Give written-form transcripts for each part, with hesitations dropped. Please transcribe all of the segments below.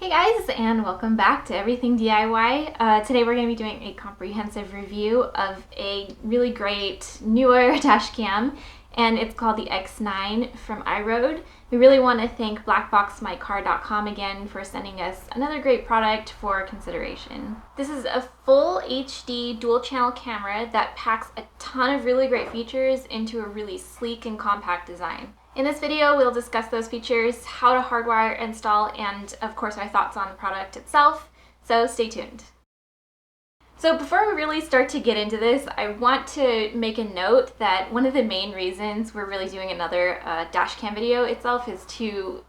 Hey guys, and welcome back to Everything DIY. Today we're going to be doing a comprehensive review of a really great newer dash cam, and it's called the X9 from IROAD. We really want to thank blackboxmycar.com again for sending us another great product for consideration. This is a full HD dual channel camera that packs a ton of really great features into a really sleek and compact design. In this video, we'll discuss those features, how to hardwire install, and of course our thoughts on the product itself, so stay tuned. So before we really start to get into this, I want to make a note that one of the main reasons we're really doing another dash cam video itself is to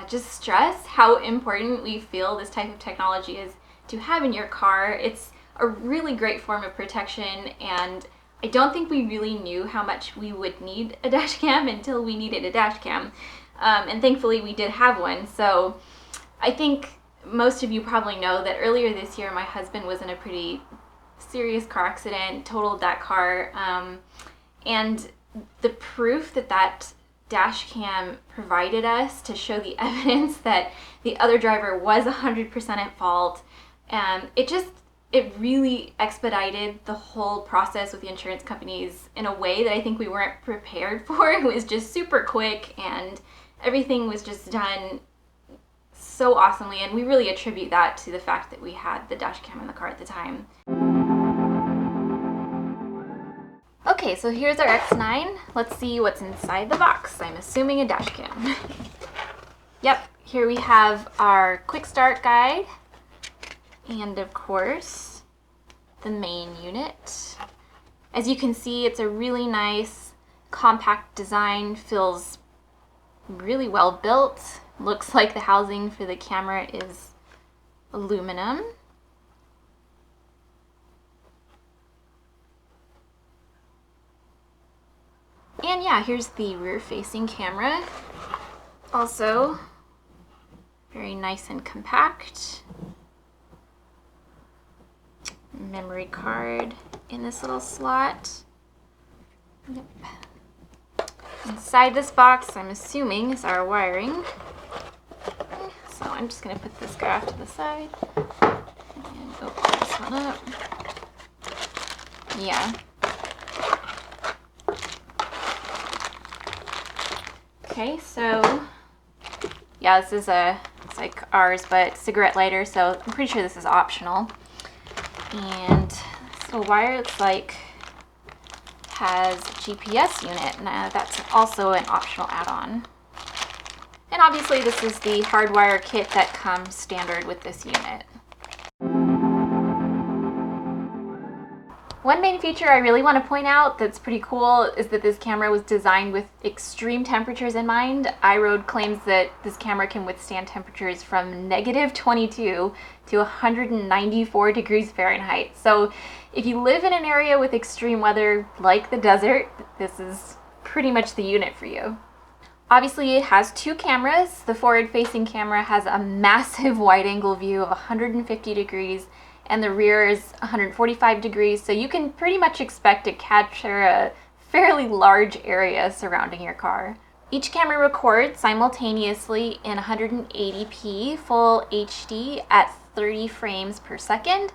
just stress how important we feel this type of technology is to have in your car. It's a really great form of protection, and I don't think we really knew how much we would need a dash cam until we needed a dash cam. And thankfully we did have one. So I think most of you probably know that earlier this year my husband was in a pretty serious car accident, totaled that car. And the proof that that dash cam provided us to show the evidence that the other driver was 100% at fault, it really expedited the whole process with the insurance companies in a way that I think we weren't prepared for. It was just super quick and everything was just done so awesomely, and we really attribute that to the fact that we had the dash cam in the car at the time. Okay, so here's our X9. Let's see what's inside the box. I'm assuming a dash cam. Yep, here we have our quick start guide. And of course, the main unit. As you can see, it's a really nice, compact design, feels really well built. Looks like the housing for the camera is aluminum. And yeah, here's the rear-facing camera. Also, very nice and compact. Memory card in this little slot. Yep. Inside this box, I'm assuming, is our wiring. So I'm just going to put this guy off to the side and open this one up. Yeah. Okay, so yeah, this is it's like ours, but cigarette lighter, so I'm pretty sure this is optional. And this little wire looks like has a GPS unit, and that's also an optional add-on. And obviously this is the hardwire kit that comes standard with this unit. One main feature I really want to point out that's pretty cool is that this camera was designed with extreme temperatures in mind. IROAD claims that this camera can withstand temperatures from -22 to 194 degrees Fahrenheit. So if you live in an area with extreme weather like the desert, this is pretty much the unit for you. Obviously it has two cameras. The forward-facing camera has a massive wide-angle view of 150 degrees, and the rear is 145 degrees, so you can pretty much expect to capture a fairly large area surrounding your car. Each camera records simultaneously in 180p full HD at 30 frames per second.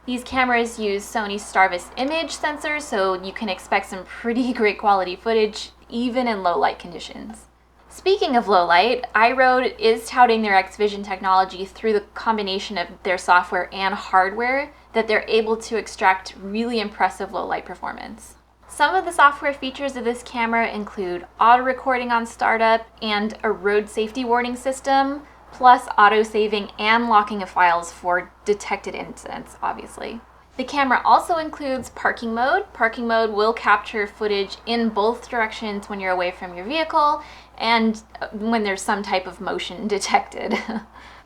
These cameras use Sony's Starvis image sensors, so you can expect some pretty great quality footage even in low light conditions. Speaking of low light, IROAD is touting their X-Vision technology through the combination of their software and hardware that they're able to extract really impressive low light performance. Some of the software features of this camera include auto recording on startup and a road safety warning system, plus auto saving and locking of files for detected incidents, obviously. The camera also includes parking mode. Parking mode will capture footage in both directions when you're away from your vehicle and when there's some type of motion detected.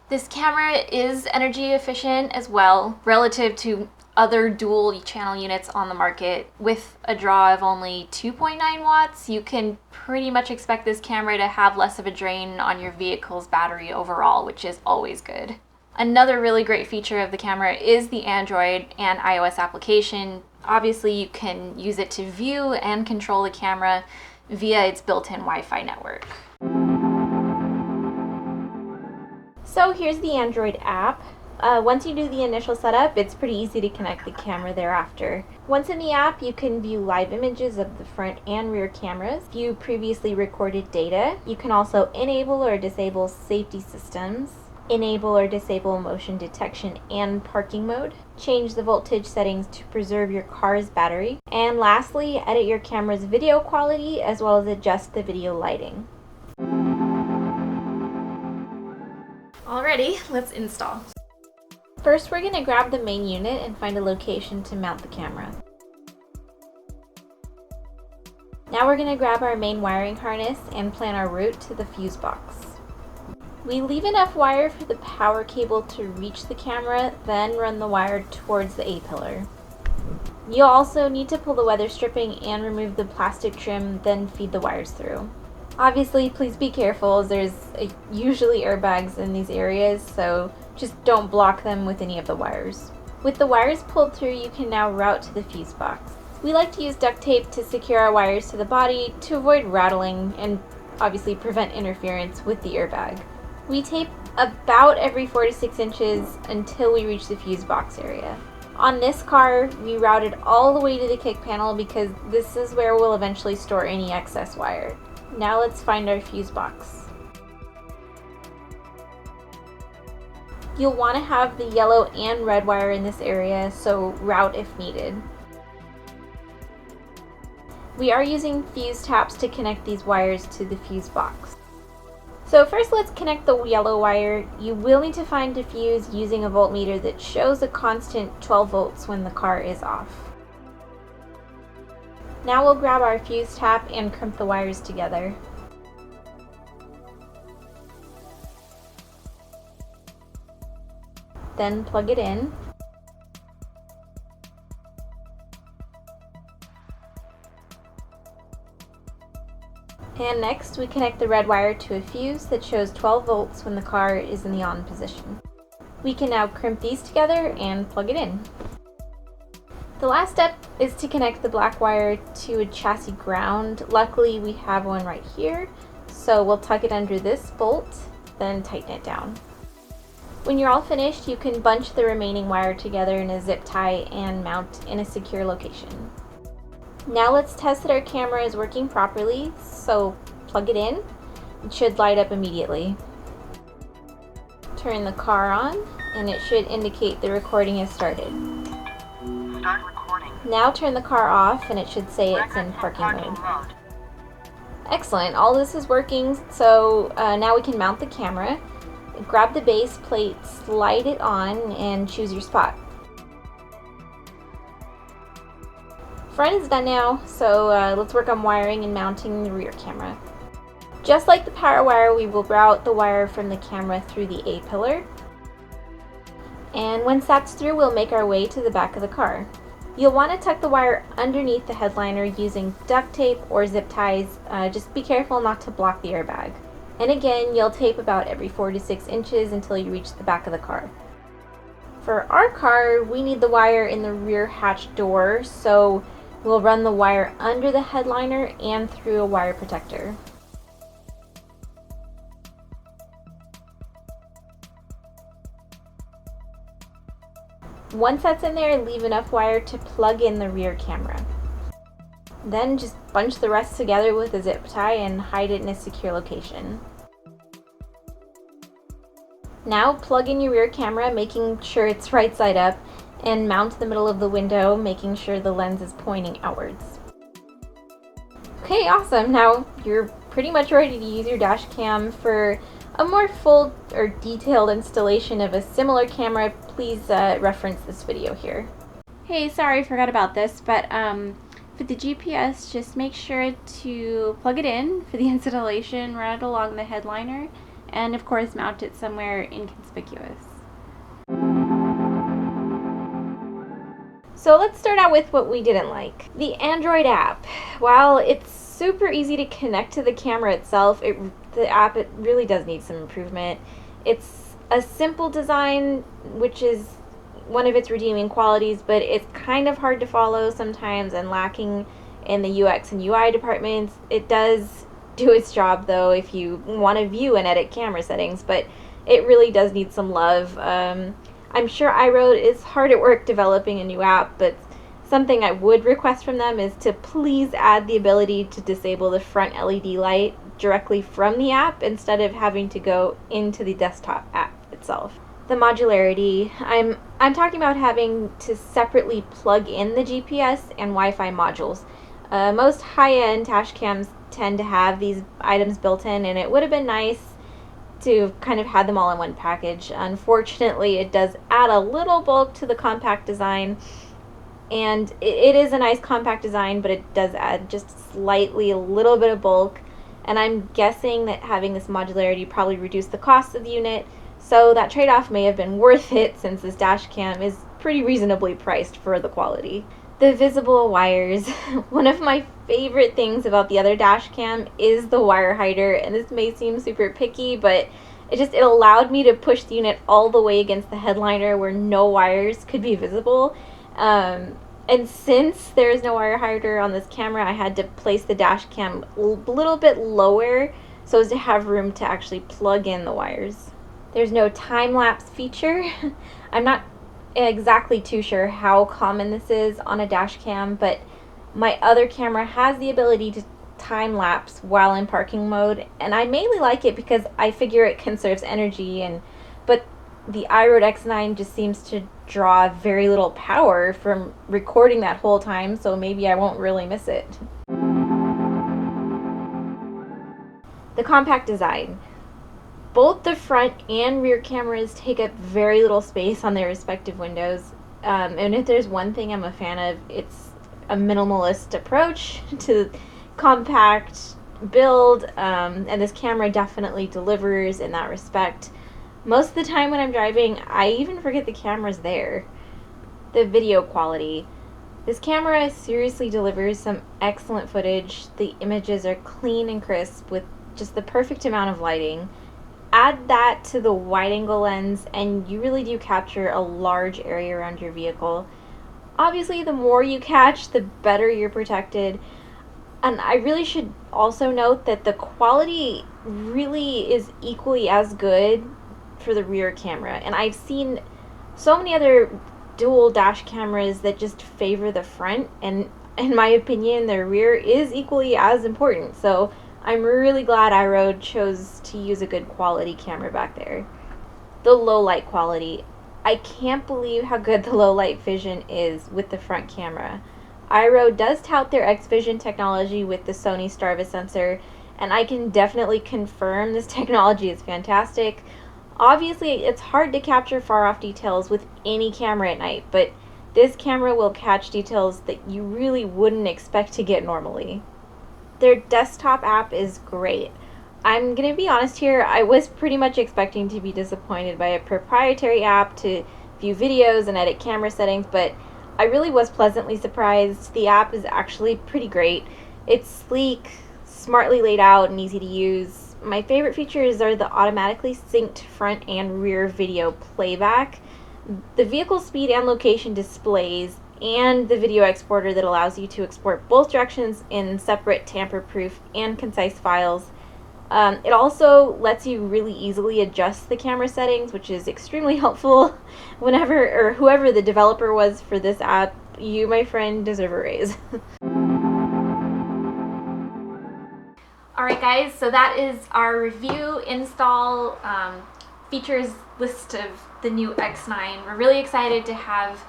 This camera is energy efficient as well, relative to other dual channel units on the market. With a draw of only 2.9 watts, you can pretty much expect this camera to have less of a drain on your vehicle's battery overall, which is always good. Another really great feature of the camera is the Android and iOS application. Obviously, you can use it to view and control the camera via its built-in Wi-Fi network. So here's the Android app. Once you do the initial setup, it's pretty easy to connect the camera thereafter. Once in the app, you can view live images of the front and rear cameras, view previously recorded data. You can also enable or disable safety systems, enable or disable motion detection and parking mode, change the voltage settings to preserve your car's battery, and lastly, edit your camera's video quality as well as adjust the video lighting. Alrighty, let's install. First, we're going to grab the main unit and find a location to mount the camera. Now we're going to grab our main wiring harness and plan our route to the fuse box. We leave enough wire for the power cable to reach the camera, then run the wire towards the A-pillar. You'll also need to pull the weather stripping and remove the plastic trim, then feed the wires through. Obviously, please be careful as there's usually airbags in these areas, so just don't block them with any of the wires. With the wires pulled through, you can now route to the fuse box. We like to use duct tape to secure our wires to the body to avoid rattling and obviously prevent interference with the airbag. We tape about every 4 to 6 inches until we reach the fuse box area. On this car, we routed all the way to the kick panel because this is where we'll eventually store any excess wire. Now let's find our fuse box. You'll want to have the yellow and red wire in this area, so route if needed. We are using fuse taps to connect these wires to the fuse box. So first let's connect the yellow wire. You will need to find a fuse using a voltmeter that shows a constant 12 volts when the car is off. Now we'll grab our fuse tap and crimp the wires together. Then plug it in. And next we connect the red wire to a fuse that shows 12 volts when the car is in the on position. We can now crimp these together and plug it in. The last step is to connect the black wire to a chassis ground. Luckily we have one right here, so we'll tuck it under this bolt, then tighten it down. When you're all finished, you can bunch the remaining wire together in a zip tie and mount in a secure location. Now let's test that our camera is working properly, so plug it in. It should light up immediately. Turn the car on, and it should indicate the recording has started. Start recording. Now turn the car off, and it should say it's in parking mode. Excellent, all this is working, so now we can mount the camera. Grab the base plate, slide it on, and choose your spot. Front is done now, so let's work on wiring and mounting the rear camera. Just like the power wire, we will route the wire from the camera through the A-pillar. And once that's through, we'll make our way to the back of the car. You'll want to tuck the wire underneath the headliner using duct tape or zip ties. Just be careful not to block the airbag. And again, you'll tape about every 4 to 6 inches until you reach the back of the car. For our car, we need the wire in the rear hatch door, so we'll run the wire under the headliner and through a wire protector. Once that's in there, leave enough wire to plug in the rear camera. Then just bunch the rest together with a zip tie and hide it in a secure location. Now plug in your rear camera, making sure it's right side up, and mount the middle of the window, making sure the lens is pointing outwards. Okay, awesome. Now you're pretty much ready to use your dash cam. For a more full or detailed installation of a similar camera, please reference this video here. Hey, sorry, I forgot about this, but for the GPS, just make sure to plug it in for the installation right along the headliner, and of course mount it somewhere inconspicuous. So let's start out with what we didn't like. The Android app. While it's super easy to connect to the camera itself, the app really does need some improvement. It's a simple design, which is one of its redeeming qualities, but it's kind of hard to follow sometimes and lacking in the UX and UI departments. It does do its job though if you want to view and edit camera settings, but it really does need some love. I'm sure iRoad is hard at work developing a new app, but something I would request from them is to please add the ability to disable the front LED light directly from the app instead of having to go into the desktop app itself. The modularity, I'm talking about having to separately plug in the GPS and Wi-Fi modules. Most high-end dash cams tend to have these items built in, and it would have been nice to kind of had them all in one package. Unfortunately, it does add a little bulk to the compact design, and it is a nice compact design, but it does add just slightly a little bit of bulk, and I'm guessing that having this modularity probably reduced the cost of the unit, so that trade-off may have been worth it since this dash cam is pretty reasonably priced for the quality. The visible wires. One of my favorite things about the other dash cam is the wire hider, and this may seem super picky, but it allowed me to push the unit all the way against the headliner where no wires could be visible. And since there is no wire hider on this camera, I had to place the dash cam a little bit lower so as to have room to actually plug in the wires. There's no time-lapse feature. I'm not exactly too sure how common this is on a dash cam, but my other camera has the ability to time-lapse while in parking mode, and I mainly like it because I figure it conserves energy, but the IROAD X9 just seems to draw very little power from recording that whole time, so maybe I won't really miss it. The compact design. Both the front and rear cameras take up very little space on their respective windows, and if there's one thing I'm a fan of, it's a minimalist approach to compact build, and this camera definitely delivers in that respect. Most of the time when I'm driving, I even forget the camera's there. The video quality. This camera seriously delivers some excellent footage. The images are clean and crisp with just the perfect amount of lighting. Add that to the wide-angle lens, and you really do capture a large area around your vehicle. Obviously, the more you catch, the better you're protected. And I really should also note that the quality really is equally as good for the rear camera. And I've seen so many other dual dash cameras that just favor the front, and in my opinion, the rear is equally as important. So I'm really glad iRoad chose to use a good quality camera back there. The low light quality. I can't believe how good the low light vision is with the front camera. iRoad does tout their X-Vision technology with the Sony Starvis sensor, and I can definitely confirm this technology is fantastic. Obviously, it's hard to capture far-off details with any camera at night, but this camera will catch details that you really wouldn't expect to get normally. Their desktop app is great. I'm going to be honest here, I was pretty much expecting to be disappointed by a proprietary app to view videos and edit camera settings, but I really was pleasantly surprised. The app is actually pretty great. It's sleek, smartly laid out, and easy to use. My favorite features are the automatically synced front and rear video playback, the vehicle speed and location displays, and the video exporter that allows you to export both directions in separate tamper-proof and concise files. It also lets you really easily adjust the camera settings, which is extremely helpful. Whoever the developer was for this app, you, my friend, deserve a raise. Alright guys, so that is our review, install, features list of the new X9. We're really excited to have,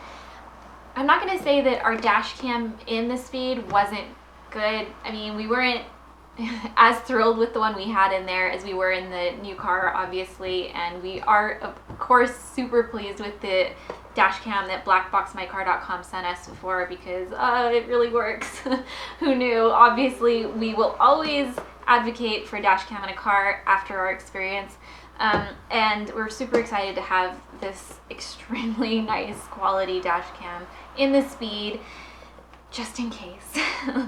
I'm not going to say that our dash cam in the Speed wasn't good. I mean, we weren't as thrilled with the one we had in there as we were in the new car, obviously, and we are, of course, super pleased with the dash cam that blackboxmycar.com sent us before, because it really works. Who knew? Obviously, we will always advocate for a dash cam in a car after our experience, and we're super excited to have this extremely nice quality dash cam in the Speed, just in case.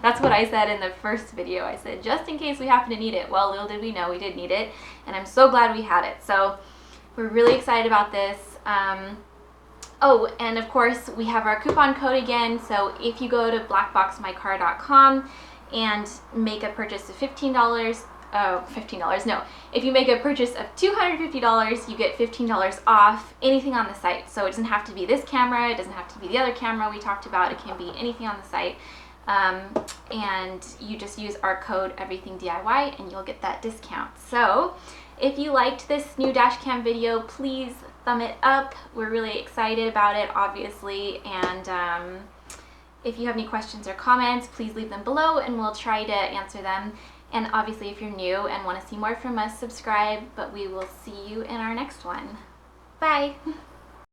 That's what I said in the first video. I said, just in case we happen to need it. Well, little did we know we did need it, and I'm so glad we had it. So we're really excited about this. Oh, and of course, we have our coupon code again. So if you go to blackboxmycar.com and make a purchase of $15, $15, no. If you make a purchase of $250, you get $15 off anything on the site. So it doesn't have to be this camera, it doesn't have to be the other camera we talked about, it can be anything on the site. And you just use our code everythingdiy and you'll get that discount. So if you liked this new Dashcam video, please thumb it up. We're really excited about it, obviously, and if you have any questions or comments, please leave them below and we'll try to answer them. And obviously, if you're new and want to see more from us, subscribe, but we will see you in our next one. Bye!